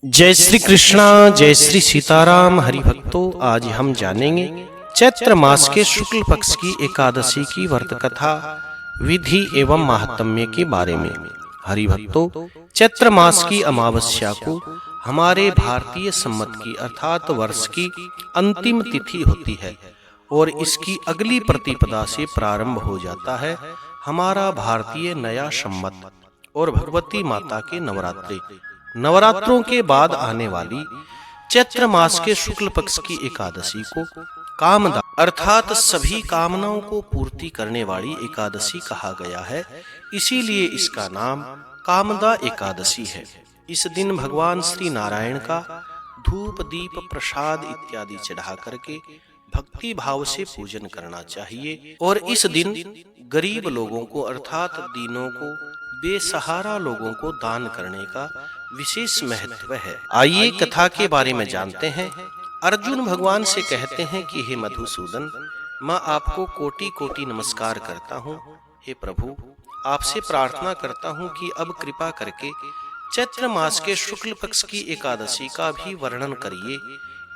जय श्री कृष्णा, जय श्री सीताराम। हरि भक्तों, आज हम जानेंगे चैत्र मास के शुक्ल पक्ष की एकादशी की व्रत कथा, विधि एवं महात्म्य के बारे में। हरि भक्तों, चैत्र मास की अमावस्या को हमारे भारतीय संवत की अर्थात वर्ष की अंतिम तिथि होती है और इसकी अगली प्रतिपदा से प्रारंभ हो जाता है हमारा भारतीय नया संवत और भगवती माता के नवरात्रे। नवरात्रों के बाद आने वाली चैत्र मास के शुक्ल पक्ष की एकादशी को कामदा अर्थात सभी कामनाओं को पूर्ति करने वाली एकादशी कहा गया है। इसीलिए इसका नाम कामदा एकादशी है। इस दिन भगवान श्री नारायण का धूप दीप प्रसाद इत्यादि चढ़ा करके भक्ति भाव से पूजन करना चाहिए और इस दिन गरीब लोगों को अर्थात दीनों को, बेसहारा लोगों को दान करने का विशेष महत्व है। आइए कथा के बारे में जानते हैं। अर्जुन भगवान से कहते हैं कि हे मधुसूदन, मैं आपको कोटि कोटि नमस्कार करता हूँ। हे प्रभु, आपसे प्रार्थना करता हूँ कि अब कृपा करके चैत्र मास के शुक्ल पक्ष की एकादशी का भी वर्णन करिए।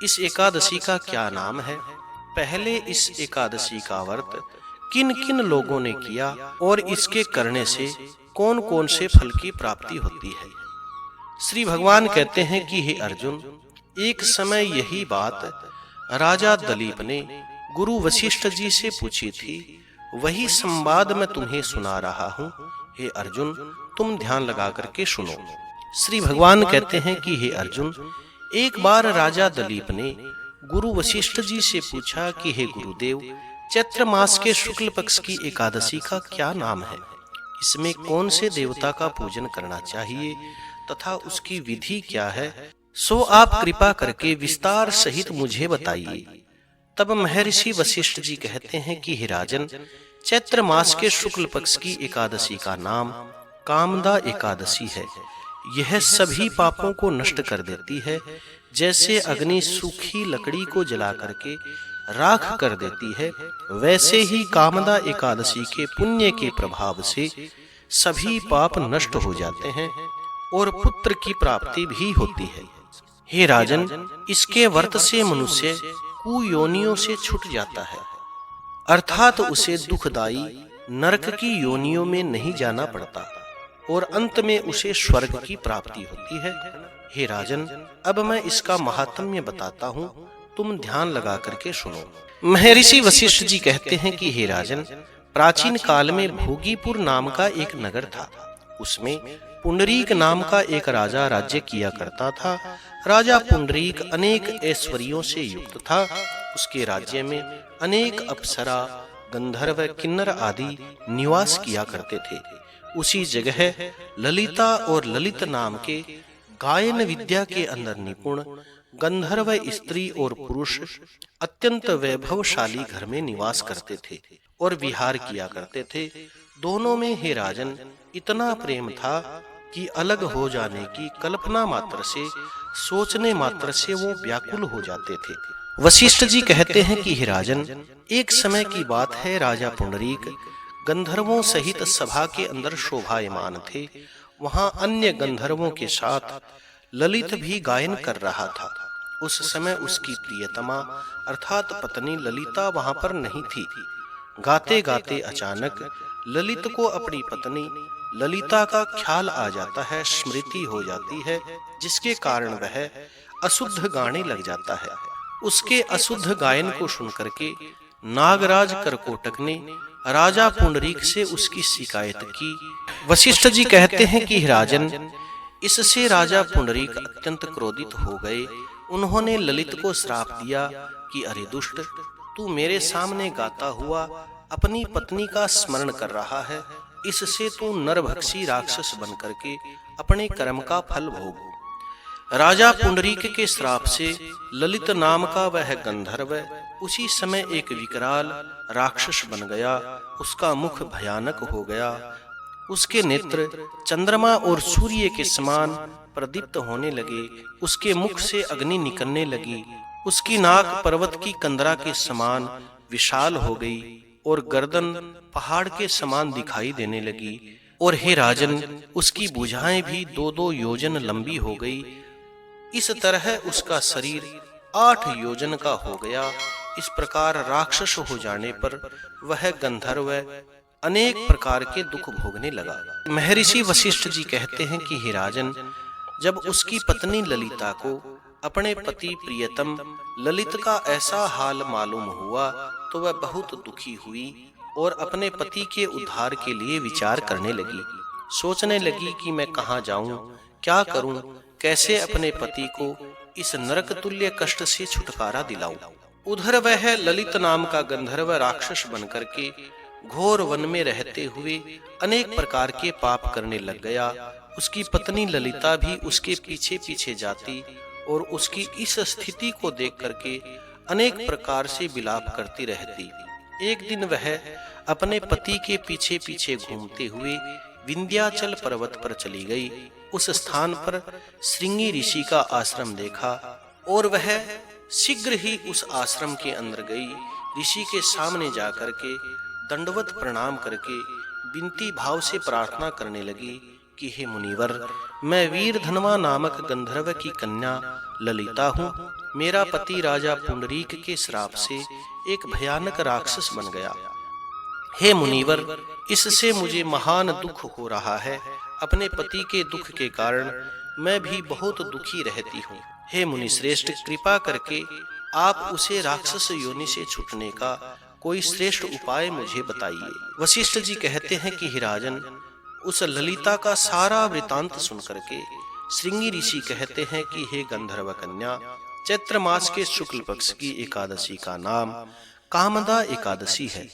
इस एकादशी का क्या नाम है? पहले इस एकादशी का व्रत किन किन लोगों ने किया और इसके करने से कौन कौन से फल की प्राप्ति होती है? श्री भगवान कहते हैं कि हे अर्जुन, एक समय यही बात राजा दलीप ने गुरु वशिष्ठ जी से पूछी थी। वही संवाद मैं तुम्हें सुना रहा हूँ। हे अर्जुन, तुम ध्यान लगा करके सुनो। श्री भगवान कहते हैं कि हे अर्जुन, एक बार राजा दलीप ने गुरु वशिष्ठ जी से पूछा कि हे गुरुदेव, चैत्र मास के शुक्ल पक्ष की एकादशी का क्या नाम है? इसमें कौन से देवता का पूजन करना चाहिए तथा उसकी विधि क्या है? सो आप कृपा करके विस्तार सहित मुझे बताइए। तब महर्षि वशिष्ठ जी कहते हैं कि हे राजन, चैत्र मास के शुक्ल पक्ष की एकादशी का नाम कामदा एकादशी है। यह सभी पापों को नष्ट कर देती है। जैसे अग्नि सूखी लकड़ी को जला करके राख कर देती है, वैसे ही कामदा एकादशी के पुण्य के प्रभाव से सभी पाप नष्ट हो जाते हैं और पुत्र की प्राप्ति भी होती है। हे राजन, इसके व्रत से मनुष्य कुयोनियों से छूट जाता है, अर्थात उसे दुखदाई नरक की योनियों में नहीं जाना पड़ता और अंत में उसे स्वर्ग की प्राप्ति होती है। हे राजन, अब मैं इसका महात्म्य बताता हूँ, तुम ध्यान लगा करके सुनो। महर्षि वशिष्ठ जी कहते हैं कि हे राजन, प्राचीन काल में भोगीपुर नाम का एक नगर था। उसमें पुंडरीक नाम का एक राजा राज्य किया करता था। राजा पुंडरीक अनेक ऐश्वर्यों से युक्त था। उसके राज्य में अनेक अप्सरा, गंधर्व, किन्नर आदि निवास किया करते थे। उसी जगह ललिता और ललित नाम के गायन विद्या के अंदर निपुण गंधर्व स्त्री और पुरुष अत्यंत वैभवशाली घर में निवास करते थे और विहार किया करते थे। दोनों में हे राजन इतना प्रेम था कि अलग हो जाने की कल्पना मात्र से, सोचने मात्र से वो व्याकुल हो जाते थे। वशिष्ठ जी कहते हैं कि हे राजन, एक समय की बात है, राजा पुंडरीक गंधर्वों सहित सभा के अंदर शोभायमान थे। वहां अन्य गंधर्वों के साथ ललित भी गायन कर रहा था। उस समय उसकी प्रियतमा अर्थात पत्नी ललिता वहां पर नहीं थी। गाते गाते अचानक ललित को अपनी पत्नी ललिता का ख्याल आ जाता है, स्मृति हो जाती है, जिसके कारण वह अशुद्ध गाने लग जाता है। उसके अशुद्ध गायन को सुनकर के नागराज करकोटक ने राजा पुंडरीक से उसकी शिकायत की। वशिष्ठ जी कहते हैं कि राजन, इससे राजा पुंडरीक अत्यंत क्रोधित हो गए। उन्होंने ललित को श्राप दिया कि अरे दुष्ट, तू मेरे सामने गाता हुआ अपनी पत्नी का स्मरण कर रहा है। इससे तू नरभक्षी राक्षस बनकर के अपने कर्म का फल भोग। राजा पुंडरीक के श्राप से ललित नाम का वह गंधर्व उसी समय एक विकराल राक्षस बन गया। उसका मुख भयानक हो गया। उसके नेत्र चंद्रमा और सूर्य के समान प्रदीप्त होने लगे। उसके मुख से अग्नि निकलने लगी। उसकी नाक पर्वत की कंदरा के समान विशाल हो गई और गर्दन पहाड़ के समान दिखाई देने लगी। और हे राजन, उसकी भुजाएं भी 2-2 योजन लंबी हो गई। इस तरह उसका शरीर 8 योजन का हो गया। इस प्रकार राक्षस हो जाने पर वह गंधर्व अनेक प्रकार के दुख भोगने लगा। महर्षि वशिष्ठ जी कहते हैं कि हे राजन, जब उसकी पत्नी ललिता को अपने पति प्रियतम ललित का ऐसा हाल मालूम हुआ तो वह बहुत दुखी हुई और अपने पति के उद्धार के लिए विचार करने लगी। सोचने लगी कि मैं कहाँ जाऊं, क्या करूं, कैसे अपने पति को इस नरक तुल्य कष्ट से छुटकारा दिलाऊं। उधर वह ललित नाम का गंधर्व राक्षस बनकर के घोर वन में रहते हुए अनेक प्रकार के पाप करने लग गया। उसकी पत्नी ललिता भी उसके पीछे पीछे जाती और उसकी इस स्थिति को देख करके अनेक प्रकार से विलाप करती रहती। एक दिन वह अपने पति के पीछे पीछे घूमते हुए विंध्याचल पर्वत पर चली गई। उस स्थान पर श्रृंगी ऋषि का आश्रम देखा और वह शीघ्र ही उस आश्रम के अंदर गई। ऋषि के सामने जाकर के दंडवत प्रणाम करके विनती भाव से प्रार्थना करने लगी कि हे मुनिवर, मैं वीरधनवा नामक गंधर्व की कन्या ललिता हूँ। मेरा पति राजा पुंडरीक के श्राप से एक भयानक राक्षस बन गया। हे मुनिवर, इससे मुझे महान दुख हो रहा है। अपने पति के दुख के कारण मैं भी बहुत दुखी रहती हूँ। हे मुनि श्रेष्ठ, कृपा करके आप उसे राक्षस योनि से छूटने का कोई श्रेष्ठ उपाय मुझे बताइए। वशिष्ठ जी कहते हैं कि हे राजन, उस ललिता का सारा वृतांत सुन करके श्रृंगी ऋषि कहते हैं कि हे गंधर्व कन्या, चैत्र मास के शुक्ल पक्ष की एकादशी का नाम कामदा एकादशी है।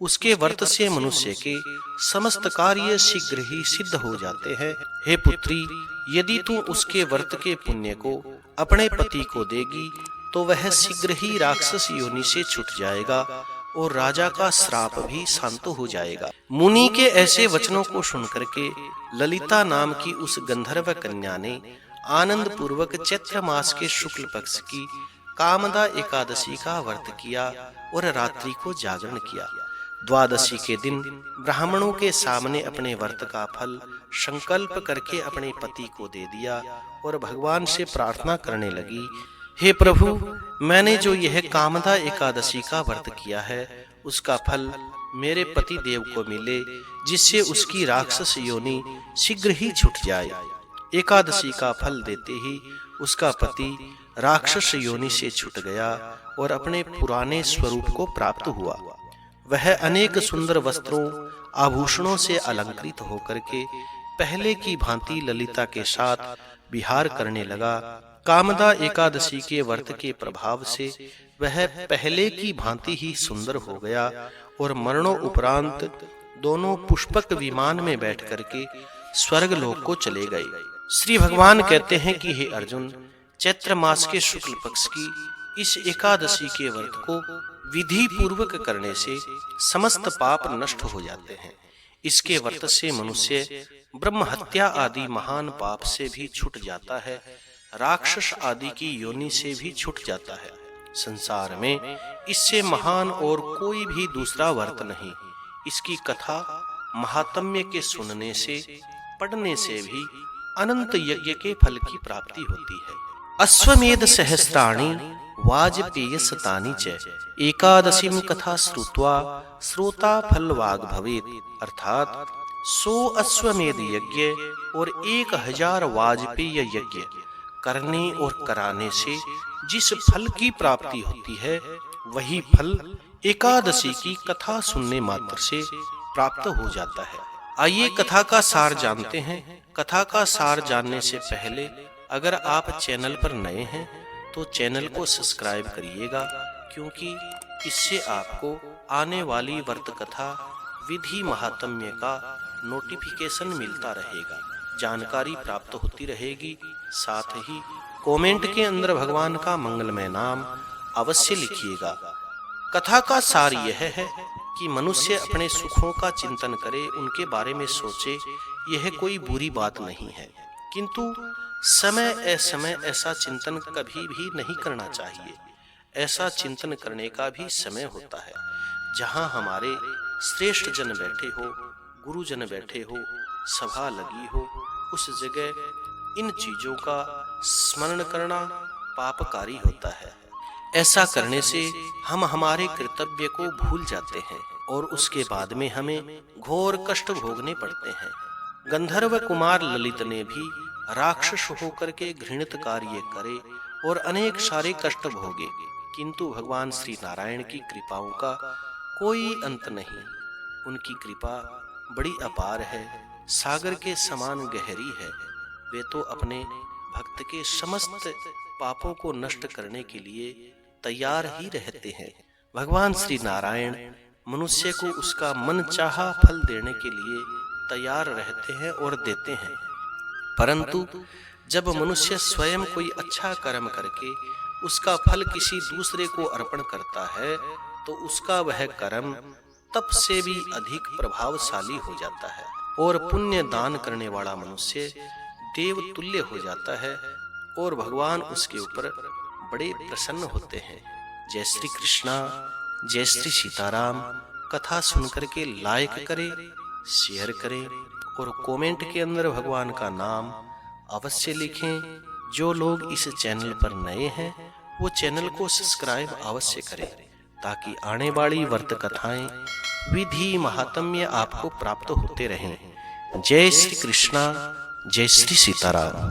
उसके व्रत से मनुष्य के समस्त कार्य शीघ्र ही सिद्ध हो जाते हैं। हे पुत्री, यदि तू उसके व्रत के पुण्य को अपने पति को देगी तो वह शीघ्र ही राक्षस योनि से छूट जाएगा और राजा का श्राप भी शांत हो जाएगा। मुनि के ऐसे वचनों को सुनकर के ललिता नाम की उस गंधर्व कन्या ने आनंद पूर्वक चैत्र मास के शुक्ल पक्ष की कामदा एकादशी का व्रत किया और रात्रि को जागरण किया। द्वादशी के दिन ब्राह्मणों के सामने अपने व्रत का फल संकल्प करके अपने पति को दे दिया और भगवान से प्रार्थना करने लगी, हे प्रभु, मैंने जो यह कामदा एकादशी का व्रत किया है उसका फल मेरे पति देव को मिले, जिससे उसकी राक्षस योनि शीघ्र ही छूट जाए। एकादशी का फल देते ही उसका पति राक्षस योनि से छूट गया और अपने पुराने स्वरूप को प्राप्त हुआ। वह अनेक सुंदर वस्त्रों आभूषणों से अलंकृत होकर के पहले की भांति ललिता के साथ विहार करने लगा। कामदा एकादशी के व्रत के प्रभाव से वह पहले की भांति ही सुंदर हो गया और मरणों उपरांत दोनों पुष्पक विमान में बैठ करके स्वर्ग लोक को चले गए। श्री भगवान कहते हैं कि हे अर्जुन, चैत्र मास के शुक्ल पक्ष की इस एकादशी के व्रत को विधि पूर्वक करने से समस्त पाप नष्ट हो जाते हैं। इसके व्रत से मनुष्य ब्रह्म हत्या आदि महान पाप से भी छूट जाता है, राक्षस आदि की योनि से भी छूट जाता है। संसार में इससे महान और कोई भी दूसरा व्रत नहीं। इसकी कथा महात्म्य के सुनने से, पढ़ने से भी अनंत यज्ञ के फल की प्राप्ति होती है। अश्वमेध सहस्राणि वाजपेय शतानि च एकादशीं कथा श्रुत्वा श्रोता फल वाग भवेत्। अर्थात 100 अश्वमेध यज्ञ और 1000 वाजपेय यज्ञ करने और कराने से जिस फल की प्राप्ति होती है वही फल एकादशी की कथा सुनने मात्र से प्राप्त हो जाता है। आइए कथा का सार जानते हैं। कथा का सार जानने से पहले अगर आप चैनल पर नए हैं तो चैनल को सब्सक्राइब करिएगा, क्योंकि इससे आपको आने वाली व्रत कथा विधि महात्म्य का नोटिफिकेशन मिलता रहेगा, जानकारी प्राप्त होती रहेगी। साथ ही कमेंट के अंदर भगवान का मंगलमय नाम अवश्य लिखिएगा। कथा का सार यह है कि मनुष्य अपने सुखों का चिंतन करे, उनके बारे में सोचे, यह कोई बुरी बात नहीं है, किंतु समय असमय ऐसा चिंतन कभी भी नहीं करना चाहिए। ऐसा चिंतन करने का भी समय होता है। जहाँ हमारे श्रेष्ठ जन बैठे हो, गुरुजन बैठे हो, सभा लगी हो, उस जगह इन चीजों का स्मरण करना पापकारी होता है। ऐसा करने से हम हमारे कर्तव्य को भूल जाते हैं और उसके बाद में हमें घोर कष्ट भोगने पड़ते हैं। गंधर्व कुमार ललित ने भी राक्षस होकर के घृणित कार्य करे और अनेक सारे कष्ट भोगे, किंतु भगवान श्री नारायण की कृपाओं का कोई अंत नहीं। उनकी कृपा बड़ी अपार है, सागर के समान गहरी है। वे तो अपने भक्त के समस्त पापों को नष्ट करने के लिए तैयार ही रहते हैं। भगवान श्री नारायण मनुष्य को उसका मनचाहा फल देने के लिए तैयार रहते हैं और देते हैं, परंतु जब मनुष्य स्वयं कोई अच्छा कर्म करके उसका फल किसी दूसरे को अर्पण करता है तो उसका वह कर्म तप से भी अधिक प्रभावशाली हो जाता है और पुण्य दान करने वाला मनुष्य देव तुल्य हो जाता है और भगवान उसके ऊपर बड़े प्रसन्न होते हैं। जय श्री कृष्णा, जय श्री सीताराम। कथा सुनकर के लाइक करें, शेयर करें और कमेंट के अंदर भगवान का नाम अवश्य लिखें। जो लोग इस चैनल पर नए हैं वो चैनल को सब्सक्राइब अवश्य करें ताकि आने वाली व्रत कथाएं, विधि, महात्म्य आपको प्राप्त होते रहें। जय श्री कृष्णा, जय श्री सीताराम।